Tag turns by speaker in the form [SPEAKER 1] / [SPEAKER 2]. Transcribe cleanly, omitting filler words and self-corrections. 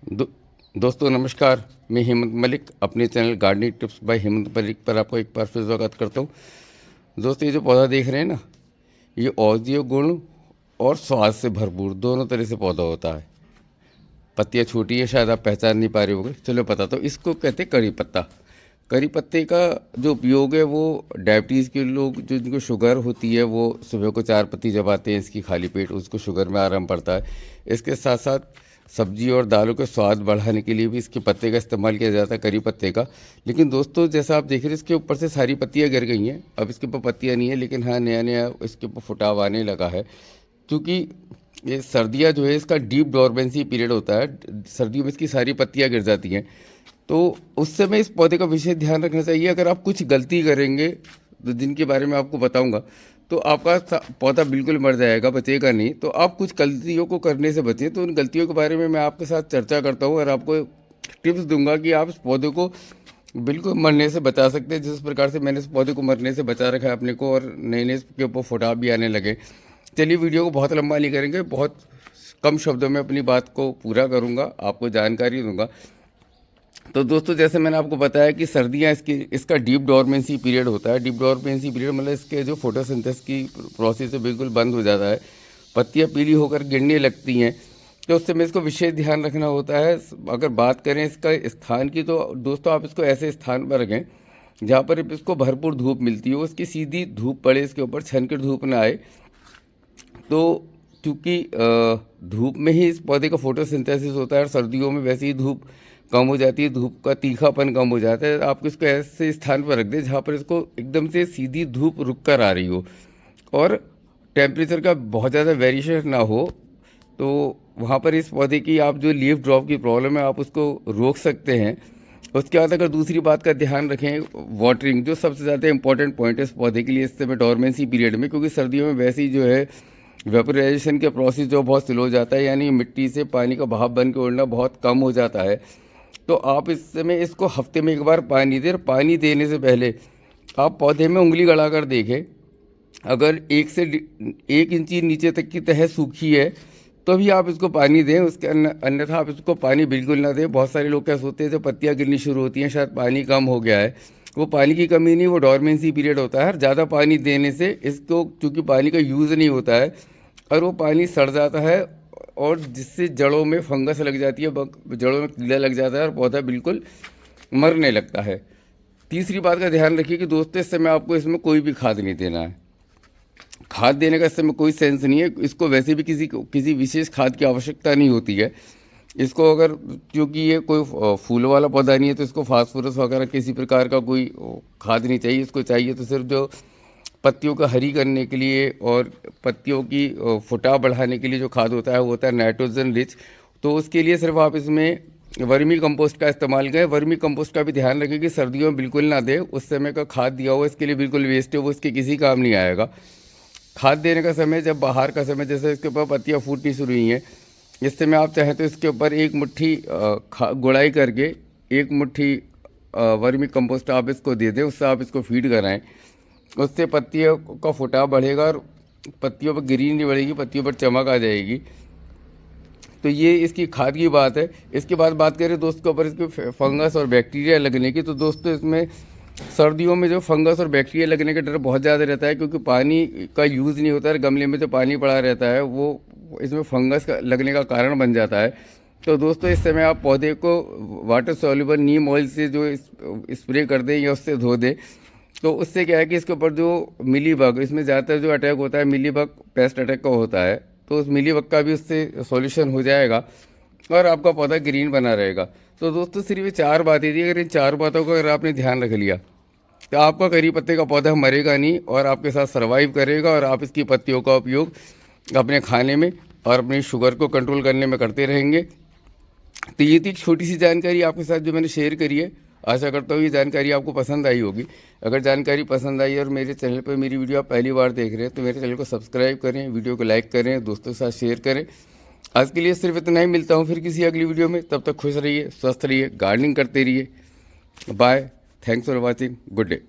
[SPEAKER 1] दो, दोस्तों नमस्कार। मैं हेमंत मलिक अपने channel gardening tips by Hemant Malik पर आपको एक बार फिर स्वागत करता हूँ। दोस्तों ये जो पौधा देख रहे हैं ना, ये औषधीय गुण और स्वाद से भरपूर दोनों तरह से पौधा होता है। पत्तियाँ छोटी है, शायद आप पहचान नहीं पा रहे होंगे। चलो पता तो इसको कहते हैं कड़ी पत्ता। करी पत्ते का जो उपयोग है वो डायबिटीज़ के लोग जो जिनको शुगर होती है वो सुबह को 4 पत्ती चबाते हैं इसकी खाली पेट, उसको शुगर में आराम पड़ता है। इसके साथ साथ सब्जी और दालों के स्वाद बढ़ाने के लिए भी इसके पत्ते का इस्तेमाल किया जाता है, करी पत्ते का। लेकिन दोस्तों जैसा आप देख रहे हैं इसके ऊपर से सारी पत्तियां गिर गई हैं, अब इसके ऊपर पत्तियां नहीं है, लेकिन हाँ नया नया इसके ऊपर फुटाव आने लगा है। क्योंकि ये सर्दियाँ जो है इसका डीप डोरमेंसी पीरियड होता है, सर्दियों में इसकी सारी पत्तियां गिर जाती हैं। तो उस समय इस पौधे का विशेष ध्यान रखना चाहिए। अगर आप कुछ गलती करेंगे तो जिनके बारे में आपको बताऊंगा, तो आपका पौधा बिल्कुल मर जाएगा, बचेगा नहीं। तो आप कुछ गलतियों को करने से बचें। तो उन गलतियों के बारे में मैं आपके साथ चर्चा करता हूँ और आपको टिप्स दूंगा कि आप इस पौधे को बिल्कुल मरने से बचा सकते हैं, जिस प्रकार से मैंने इस पौधे को मरने से बचा रखा है अपने को, और नए नए इसके ऊपर फुटाव भी आने लगे। चलिए वीडियो को बहुत लंबा नहीं करेंगे, बहुत कम शब्दों में अपनी बात को पूरा करूँगा, आपको जानकारी दूंगा। तो दोस्तों जैसे मैंने आपको बताया कि सर्दियाँ इसका डीप डोरमेंसी पीरियड होता है। डीप डोरमेंसी पीरियड मतलब इसके जो फोटोसिंथेसिस की प्रोसेस है बिल्कुल बंद हो जाता है, पत्तियाँ पीली होकर गिरने लगती हैं। तो उस समय इसको विशेष ध्यान रखना होता है। अगर बात करें इसका स्थान की, तो दोस्तों आप इसको ऐसे स्थान पर रखें जहाँ पर इसको भरपूर धूप मिलती हो, उसकी सीधी धूप पड़े इसके ऊपर, छनकर धूप ना आए। तो क्योंकि धूप में ही इस पौधे का फोटोसिंथेसिस होता है और सर्दियों में वैसे ही धूप कम हो जाती है, धूप का तीखापन कम हो जाता है। आप इसको ऐसे स्थान पर रख दें जहाँ पर इसको एकदम से सीधी धूप रुक कर आ रही हो और टेम्परेचर का बहुत ज़्यादा वेरिएशन ना हो। तो वहाँ पर इस पौधे की आप जो लीफ ड्रॉप की प्रॉब्लम है आप उसको रोक सकते हैं। उसके बाद अगर दूसरी बात का ध्यान रखें, वाटरिंग जो सबसे ज़्यादा इंपॉर्टेंट पॉइंट है इस पौधे के लिए इस समय डोरमेंसी पीरियड में, क्योंकि सर्दियों में वैसे ही जो है वेपोराइजेशन के प्रोसेस जो बहुत स्लो हो जाता है, यानी मिट्टी से पानी का भाप बन के उड़ना बहुत कम हो जाता है। तो आप इस समय इसको हफ्ते में एक बार पानी दें। पानी देने से पहले आप पौधे में उंगली गड़ा कर देखें, अगर 1 इंची नीचे तक की तह सूखी है तो भी आप इसको पानी दें, उसके अन्यथा आप इसको पानी बिल्कुल ना दें। बहुत सारे लोग क्या सोचते हैं जब पत्तियाँ गिरनी शुरू होती हैं शायद पानी कम हो गया है, वो पानी की कमी नहीं, वो डोरमेंसी पीरियड होता है। ज़्यादा पानी देने से इसको, क्योंकि पानी का यूज़ नहीं होता है और वो पानी सड़ जाता है और जिससे जड़ों में फंगस लग जाती है, जड़ों में कीड़ा लग जाता है और पौधा बिल्कुल मरने लगता है। तीसरी बात का ध्यान रखिए कि दोस्तों इस समय आपको इसमें कोई भी खाद नहीं देना है। खाद देने का इस समय कोई सेंस नहीं है, इसको वैसे भी किसी विशेष खाद की आवश्यकता नहीं होती है। इसको अगर, क्योंकि ये कोई फूल वाला पौधा नहीं है, तो इसको फास्फोरस वगैरह किसी प्रकार का कोई खाद नहीं चाहिए। इसको चाहिए तो सिर्फ जो पत्तियों को हरी करने के लिए और पत्तियों की फुटाव बढ़ाने के लिए जो खाद होता है वो होता है नाइट्रोजन रिच। तो उसके लिए सिर्फ आप इसमें वर्मी कंपोस्ट का इस्तेमाल करें। वर्मी कंपोस्ट का भी ध्यान रखें कि सर्दियों में बिल्कुल ना दें, उस समय का खाद दिया हुआ इसके लिए बिल्कुल वेस्ट है, वो इसके किसी काम नहीं आएगा। खाद देने का समय जब बाहर का समय, जैसे इसके ऊपर पत्तियाँ फूटनी शुरू हुई हैं, इस समय आप चाहें तो इसके ऊपर 1 मुट्ठी गुड़ाई करके 1 मुट्ठी वर्मी कंपोस्ट आप इसको दे दें, उससे आप इसको फीड कराएं। उससे पत्तियों का फुटाव बढ़ेगा और पत्तियों पर ग्रीन नहीं बढ़ेगी, पत्तियों पर चमक आ जाएगी। तो ये इसकी खाद की बात है। इसके बाद बात करें दोस्तों के ऊपर इसके फंगस और बैक्टीरिया लगने की, तो दोस्तों इसमें सर्दियों में जो फंगस और बैक्टीरिया लगने का डर बहुत ज़्यादा रहता है, क्योंकि पानी का यूज़ नहीं होता है। गमले में जो पानी पड़ा रहता है वो इसमें फंगस का लगने का कारण बन जाता है। तो दोस्तों इस समय आप पौधे को वाटर सॉल्युबल नीम ऑयल से जो स्प्रे कर दें या उससे धो दें, तो उससे क्या है कि इसके ऊपर जो मिलीबग, इसमें ज़्यादातर जो अटैक होता है मिलीबग पेस्ट अटैक का होता है, तो उस मिलीबग का भी उससे सॉल्यूशन हो जाएगा और आपका पौधा ग्रीन बना रहेगा। तो दोस्तों सिर्फ ये 4 बातें थी, अगर इन 4 बातों का अगर आपने ध्यान रख लिया तो आपका करी पत्ते का पौधा मरेगा नहीं और आपके साथ सर्वाइव करेगा, और आप इसकी पत्तियों का उपयोग अपने खाने में और अपनी शुगर को कंट्रोल करने में करते रहेंगे। तो ये थी एक छोटी सी जानकारी आपके साथ जो मैंने शेयर करी है। आशा करता हूँ ये जानकारी आपको पसंद आई होगी। अगर जानकारी पसंद आई और मेरे चैनल पर मेरी वीडियो आप पहली बार देख रहे हैं तो मेरे चैनल को सब्सक्राइब करें, वीडियो को लाइक करें, दोस्तों के साथ शेयर करें। आज के लिए सिर्फ इतना ही, मिलता हूँ फिर किसी अगली वीडियो में। तब तक खुश रहिए, स्वस्थ रहिए, गार्डनिंग करते रहिए। Bye, thanks for watching, good day.